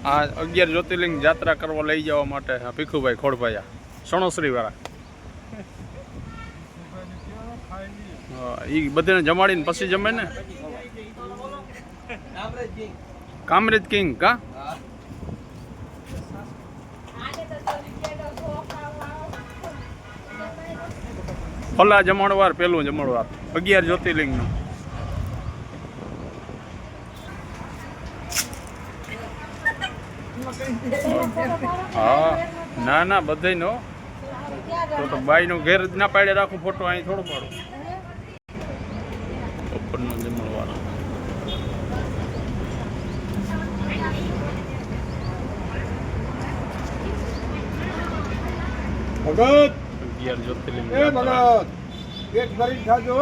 આ 11 જ્યોતિર્લિંગ યાત્રા કરવા લઈ જવા માટે ભીખુભાઈ ખોડભાઈ સણોસરી વાળા એ બધાને જમાડીને પછી જમે ને કામરેજ કિંગ કા ફલા જમણવાર પેલું જમણવાર 11 જ્યોતિર્લિંગ નું હા ના ના બધે નો તો બાઈ નો ઘેર જ ના પાડે રાખું ફોટો અહીં થોડો પાડું ઉપરનો જમણવાર ભગત 11 જ્યોતિર્લિંગ ભગત પેટ ભરી ખાજો